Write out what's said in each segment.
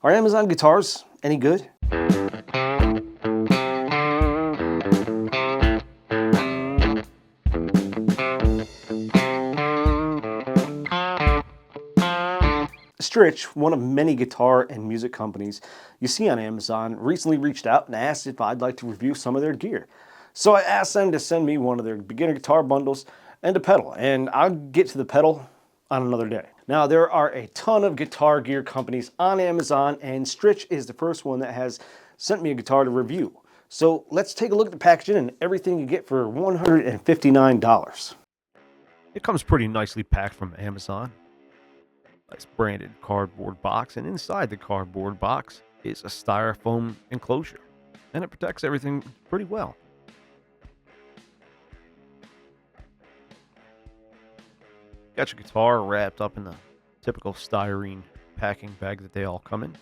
Are Amazon guitars any good? Strich, one of many guitar and music companies you see on Amazon, recently reached out and asked if I'd like to review some of their gear. So I asked them to send me one of their beginner guitar bundles and a pedal, and I'll get to the pedal on another day. Now, there are a ton of guitar gear companies on Amazon, and Strich is the first one that has sent me a guitar to review. So let's take a look at the packaging and everything you get for $159. It comes pretty nicely packed from Amazon. Nice branded cardboard box, and inside the cardboard box is a styrofoam enclosure, and it protects everything pretty well. Got your guitar wrapped up in the typical styrene packing bag that they all come in.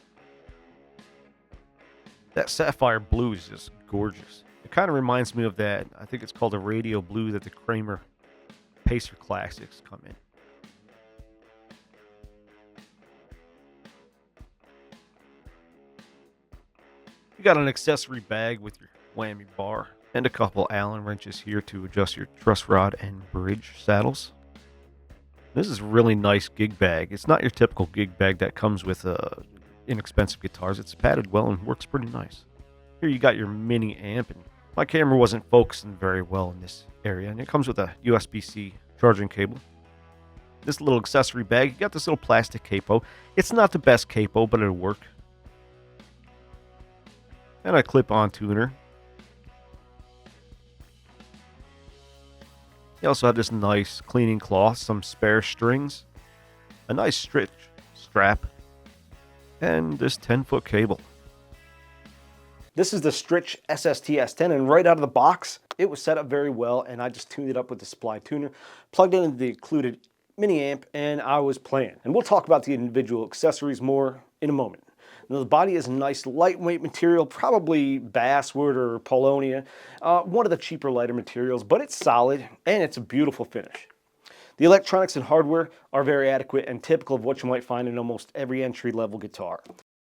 That sapphire blue is just gorgeous. It kind of reminds me of that, I think it's called a radio blue that the Kramer Pacer Classics come in. You got an accessory bag with your whammy bar and a couple Allen wrenches here to adjust your truss rod and bridge saddles. This is a really nice gig bag. It's not your typical gig bag that comes with inexpensive guitars. It's padded well and works pretty nice. Here you got your mini amp, and my camera wasn't focusing very well in this area, and it comes with a USB-C charging cable. This little accessory bag, you got this little plastic capo. It's not the best capo, but it'll work. And a clip-on tuner. You also have this nice cleaning cloth, some spare strings, a nice Strich strap, and this 10-foot cable. This is the Strich SST-S10, and right out of the box, it was set up very well, and I just tuned it up with the supply tuner, plugged in the included mini amp, and I was playing. And we'll talk about the individual accessories more in a moment. Now, the body is a nice lightweight material, probably basswood or Polonia, one of the cheaper lighter materials, but it's solid and it's a beautiful finish. The electronics and hardware are very adequate and typical of what you might find in almost every entry-level guitar.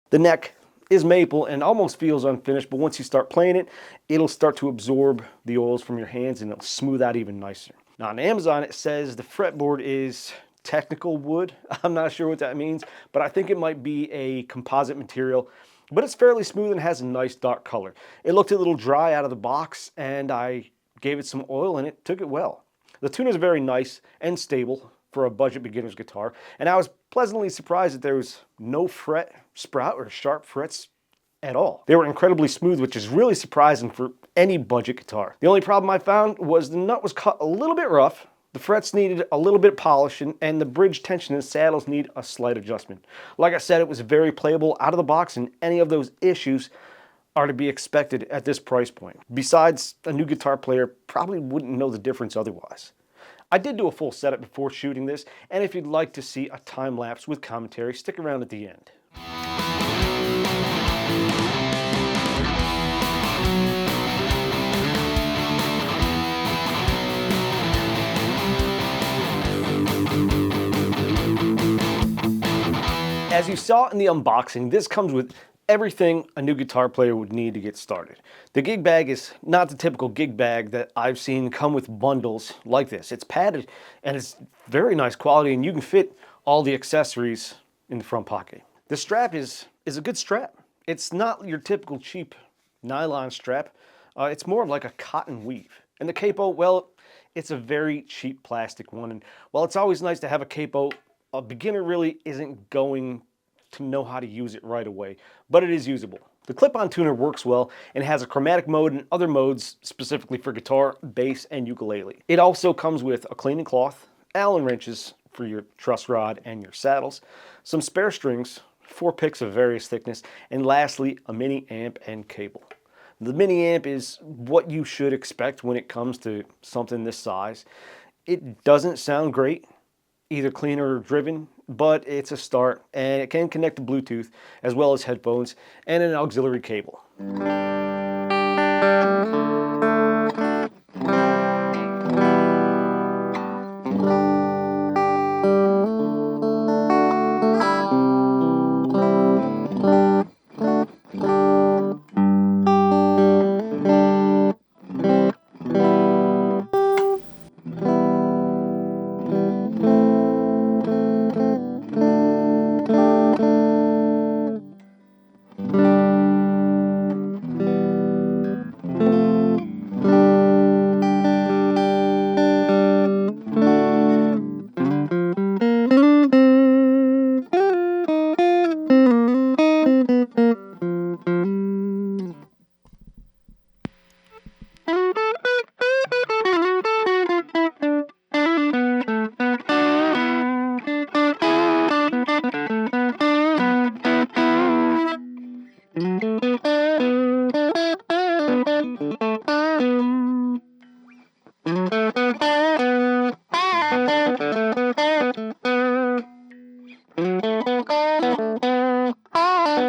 The neck is maple and almost feels unfinished, but once you start playing it, it'll start to absorb the oils from your hands and it'll smooth out even nicer. Now on Amazon, it says the fretboard is technical wood. I'm not sure what that means, but I think it might be a composite material, but it's fairly smooth and has a nice dark color. It looked a little dry out of the box, and I gave it some oil and it took it well. The tuner is very nice and stable for a budget beginner's guitar, and I was pleasantly surprised that there was no fret sprout or sharp frets at all. They were incredibly smooth, which is really surprising for any budget guitar. The only problem I found was the nut was cut a little bit rough. The frets needed a little bit polishing, and the bridge tension and saddles need a slight adjustment. Like I said, it was very playable out of the box, and any of those issues are to be expected at this price point. Besides, a new guitar player probably wouldn't know the difference otherwise. I did do a full setup before shooting this, and if you'd like to see a time lapse with commentary, stick around at the end. As you saw in the unboxing, this comes with everything a new guitar player would need to get started. The gig bag is not the typical gig bag that I've seen come with bundles like this. It's padded and it's very nice quality, and you can fit all the accessories in the front pocket. The strap is a good strap. It's not your typical cheap nylon strap. It's more of like a cotton weave. And the capo, well, it's a very cheap plastic one. And while it's always nice to have a capo, a beginner really isn't going to know how to use it right away, but it is usable. The clip-on tuner works well and has a chromatic mode and other modes specifically for guitar, bass, and ukulele. It also comes with a cleaning cloth, Allen wrenches for your truss rod and your saddles, some spare strings, 4 picks of various thickness, and lastly, a mini amp and cable. The mini amp is what you should expect when it comes to something this size. It doesn't sound great, either clean or driven, but it's a start, and it can connect to Bluetooth as well as headphones and an auxiliary cable.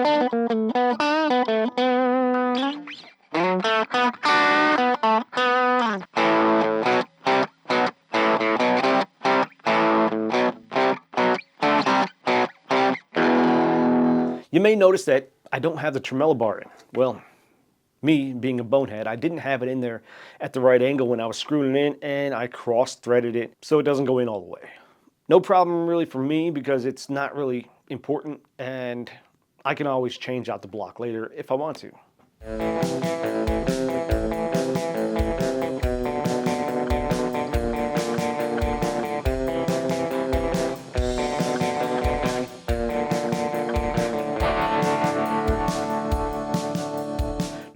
You may notice that I don't have the tremolo bar in. Well, me being a bonehead, I didn't have it in there at the right angle when I was screwing it in, and I cross-threaded it so it doesn't go in all the way. No problem really for me because it's not really important, and I can always change out the block later if I want to.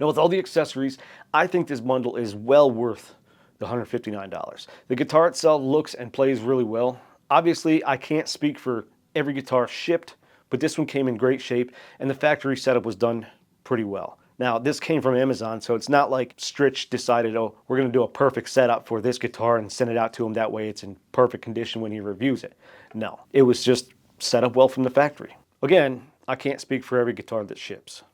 Now, with all the accessories, I think this bundle is well worth the $159. The guitar itself looks and plays really well. Obviously, I can't speak for every guitar shipped, but this one came in great shape, and the factory setup was done pretty well. Now, this came from Amazon, so it's not like Strich decided, oh, we're going to do a perfect setup for this guitar and send it out to him. That way it's in perfect condition when he reviews it. No, it was just set up well from the factory. Again, I can't speak for every guitar that ships.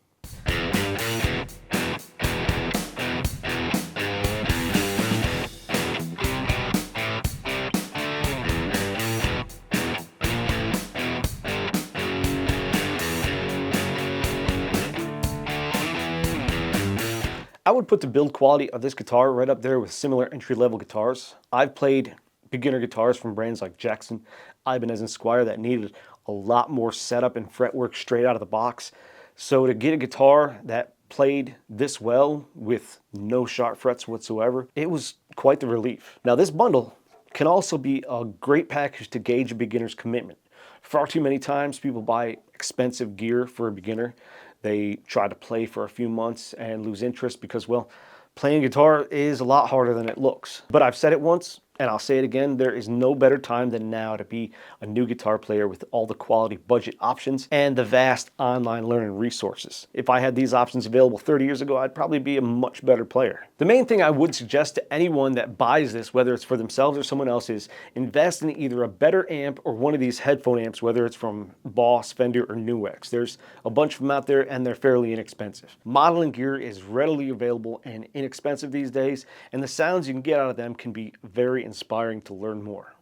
I would put the build quality of this guitar right up there with similar entry-level guitars. I've played beginner guitars from brands like Jackson, Ibanez, and Squier that needed a lot more setup and fretwork straight out of the box. So to get a guitar that played this well with no sharp frets whatsoever, it was quite the relief. Now, this bundle can also be a great package to gauge a beginner's commitment. Far too many times people buy expensive gear for a beginner. They try to play for a few months and lose interest because, well, playing guitar is a lot harder than it looks. But I've said it once, and I'll say it again, there is no better time than now to be a new guitar player with all the quality budget options and the vast online learning resources. If I had these options available 30 years ago, I'd probably be a much better player. The main thing I would suggest to anyone that buys this, whether it's for themselves or someone else, is invest in either a better amp or one of these headphone amps, whether it's from Boss, Fender, or Nuex. There's a bunch of them out there and they're fairly inexpensive. Modeling gear is readily available and inexpensive these days, and the sounds you can get out of them can be very inspiring to learn more.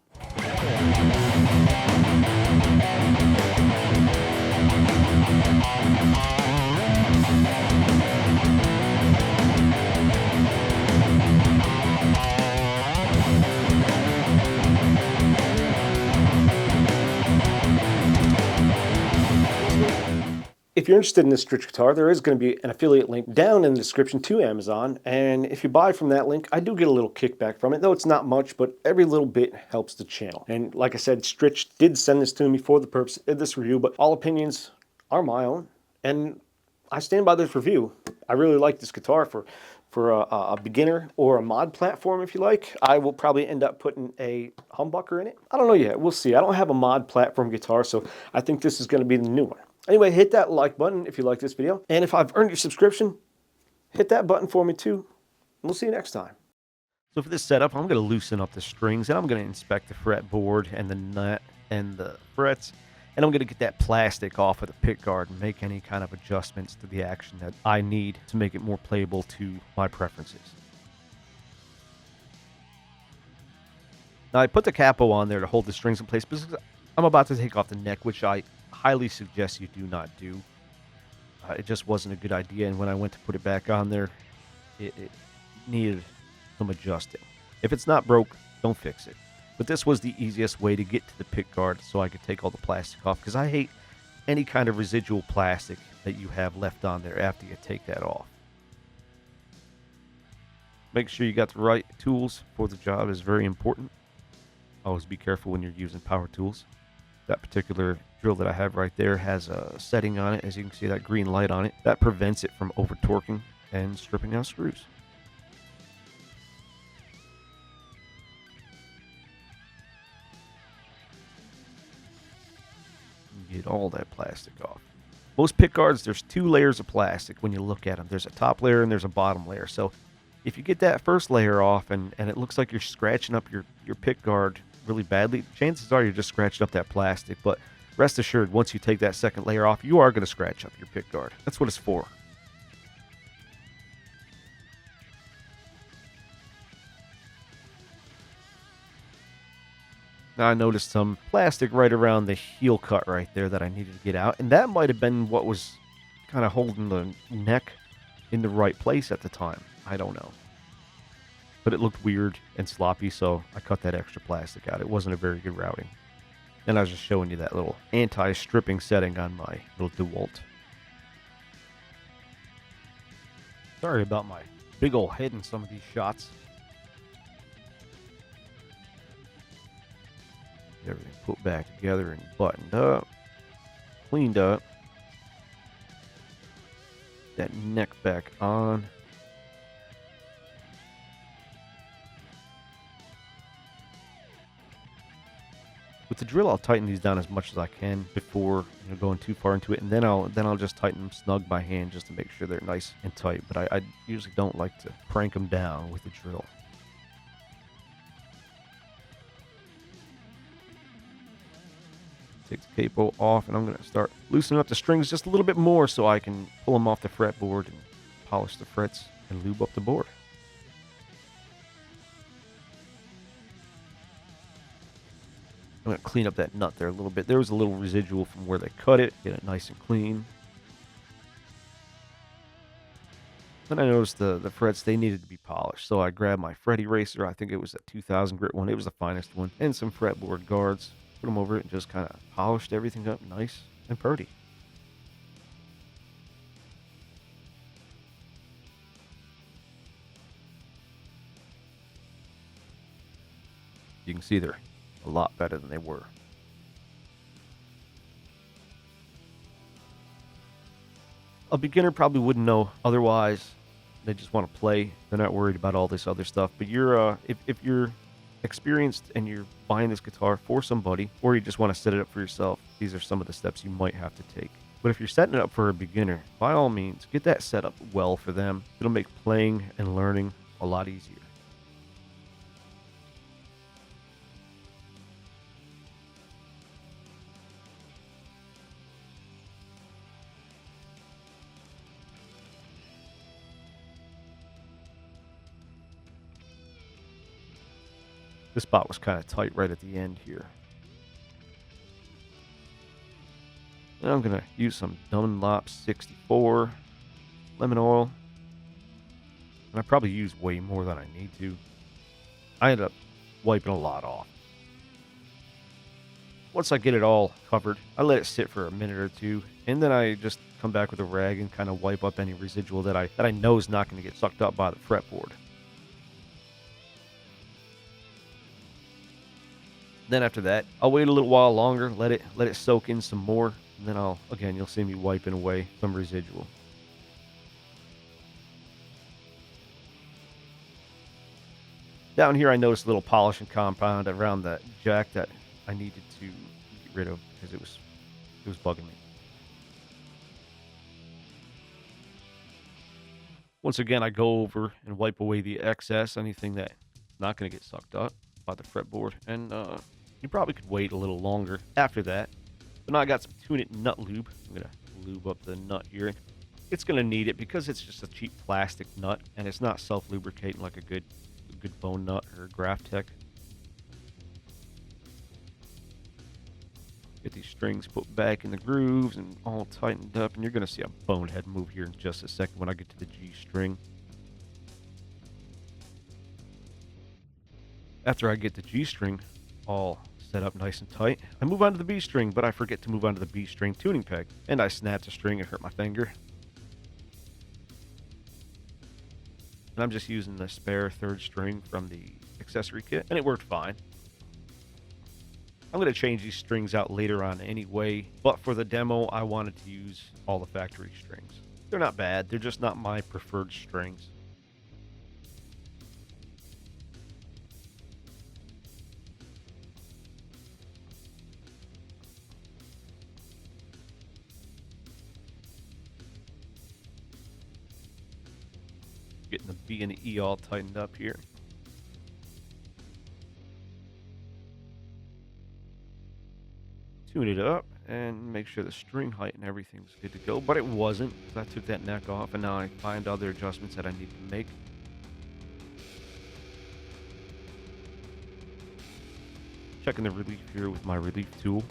If you're interested in this Strich guitar, there is going to be an affiliate link down in the description to Amazon, and if you buy from that link, I do get a little kickback from it, though it's not much, but every little bit helps the channel. And like I said, Strich did send this to me for the purpose of this review, but all opinions are my own, and I stand by this review. I really like this guitar for a beginner or a mod platform, if you like. I will probably end up putting a humbucker in it. I don't know yet. We'll see. I don't have a mod platform guitar, so I think this is going to be the new one. Anyway, hit that like button if you like this video. And if I've earned your subscription, hit that button for me too. We'll see you next time. So for this setup, I'm going to loosen up the strings, and I'm going to inspect the fretboard and the nut and the frets. And I'm going to get that plastic off of the pick guard and make any kind of adjustments to the action that I need to make it more playable to my preferences. Now, I put the capo on there to hold the strings in place because I'm about to take off the neck, which I highly suggest you do not do. It just wasn't a good idea, and when I went to put it back on there, it needed some adjusting. If it's not broke, don't fix it. But this was the easiest way to get to the pick guard so I could take all the plastic off, because I hate any kind of residual plastic that you have left on there after you take that off. Make sure you got the right tools for the job is very important. Always be careful when you're using power tools. That particular drill that I have right there has a setting on it, as you can see, that green light on it. That prevents it from over torquing and stripping out screws. Get all that plastic off. Most pick guards, there's two layers of plastic when you look at them. There's a top layer and there's a bottom layer. So if you get that first layer off and it looks like you're scratching up your pick guard really badly, chances are you're just scratching up that plastic. But Rest assured, once you take that second layer off, you are going to scratch up your pick guard. That's what it's for. Now I noticed some plastic right around the heel cut right there that I needed to get out, and that might have been what was kind of holding the neck in the right place at the time. I don't know. But it looked weird and sloppy, so I cut that extra plastic out. It wasn't a very good routing. And I was just showing you that little anti-stripping setting on my little DeWalt. Sorry about my big old head in some of these shots. Get everything put back together and buttoned up. Cleaned up. That neck back on. With the drill, I'll tighten these down as much as I can before going too far into it, and then I'll just tighten them snug by hand just to make sure they're nice and tight. But I usually don't like to crank them down with the drill. Take the capo off, and I'm going to start loosening up the strings just a little bit more so I can pull them off the fretboard and polish the frets and lube up the board. I'm going to clean up that nut there a little bit. There was a little residual from where they cut it. Get it nice and clean. Then I noticed the frets, they needed to be polished. So I grabbed my fret eraser. I think it was a 2000 grit one. It was the finest one. And some fretboard guards. Put them over it and just kind of polished everything up nice and pretty. You can see they're a lot better than they were. A beginner probably wouldn't know otherwise. They just want to play. They're not worried about all this other stuff. But you're if you're experienced and you're buying this guitar for somebody, or you just want to set it up for yourself, these are some of the steps you might have to take. But if you're setting it up for a beginner, by all means, get that set up well for them. It'll make playing and learning a lot easier. This spot was kind of tight right at the end here. And I'm going to use some Dunlop's 64 lemon oil. And I probably use way more than I need to. I end up wiping a lot off. Once I get it all covered, I let it sit for a minute or two. And then I just come back with a rag and kind of wipe up any residual that I know is not going to get sucked up by the fretboard. Then after that, I'll wait a little while longer, let it soak in some more, and then you'll see me wiping away some residual. Down here I noticed a little polishing compound around the jack that I needed to get rid of because it was bugging me. Once again, I go over and wipe away the excess, anything that's not going to get sucked up by the fretboard, and you probably could wait a little longer after that. But now I got some tune-it nut lube. I'm going to lube up the nut here. It's going to need it because it's just a cheap plastic nut, and it's not self-lubricating like a good bone nut or a Graphtec. Get these strings put back in the grooves and all tightened up, and you're going to see a bonehead move here in just a second when I get to the G string. After I get the G string all set up nice and tight, I move on to the B string, but I forget to move on to the B string tuning peg, and I snapped a string and hurt my finger. And I'm just using the spare third string from the accessory kit, and it worked fine. I'm going to change these strings out later on anyway, but for the demo, I wanted to use all the factory strings. They're not bad, they're just not my preferred strings. Getting the B and the E all tightened up here. Tune it up, and make sure the string height and everything's good to go. But it wasn't, 'cause I took that neck off, and now I find other adjustments that I need to make. Checking the relief here with my relief tool.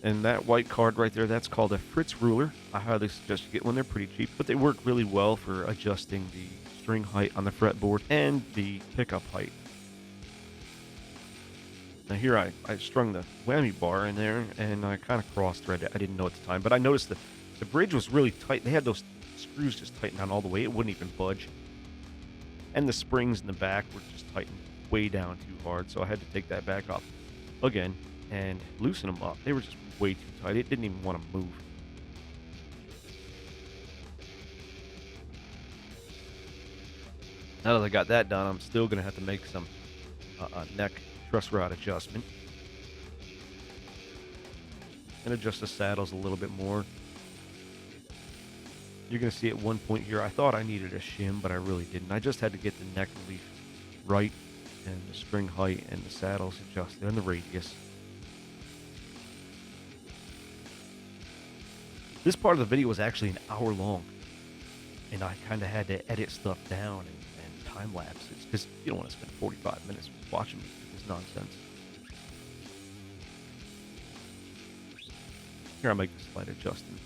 And that white card right there, that's called a Fritz ruler. I highly suggest you get one. They're pretty cheap, but they work really well for adjusting the string height on the fretboard and the pickup height. Now here I strung the whammy bar in there, and I kind of cross-threaded it. I didn't know at the time, but I noticed that the bridge was really tight. They had those screws just tightened down all the way. It wouldn't even budge. And the springs in the back were just tightened way down too hard, so I had to take that back off again and loosen them up. They were just way too tight. It didn't even want to move. Now that I got that done, I'm still going to have to make some neck truss rod adjustment and adjust the saddles a little bit more. You're going to see at one point here, I thought I needed a shim, but I really didn't. I just had to get the neck relief right and the string height and the saddles adjusted and the radius. This part of the video was actually an hour long, and I kind of had to edit stuff down and time lapse it because you don't want to spend 45 minutes watching me do this nonsense. Here I make the slight adjustment.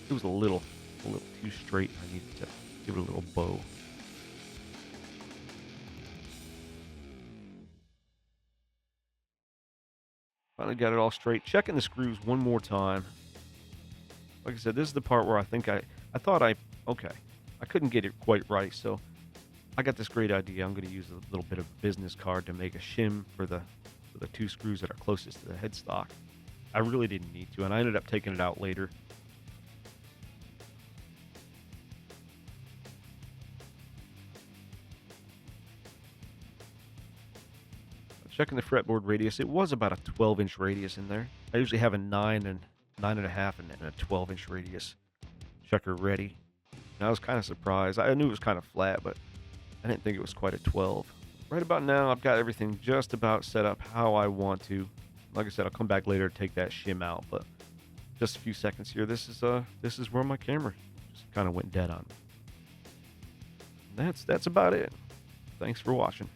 It was a little too straight. I needed to give it a little bow. Finally got it all straight. Checking the screws one more time. Like I said, this is the part where I think I couldn't get it quite right, so I got this great idea. I'm going to use a little bit of business card to make a shim for the two screws that are closest to the headstock. I really didn't need to, and I ended up taking it out later. Checking the fretboard radius, it was about a 12-inch radius in there. I usually have a 9 and 9.5 and a 12-inch radius checker ready. And I was kind of surprised. I knew it was kind of flat, but I didn't think it was quite a 12. Right about now, I've got everything just about set up how I want to. Like I said, I'll come back later to take that shim out, but just a few seconds here. This is where my camera just kind of went dead on me. That's about it. Thanks for watching.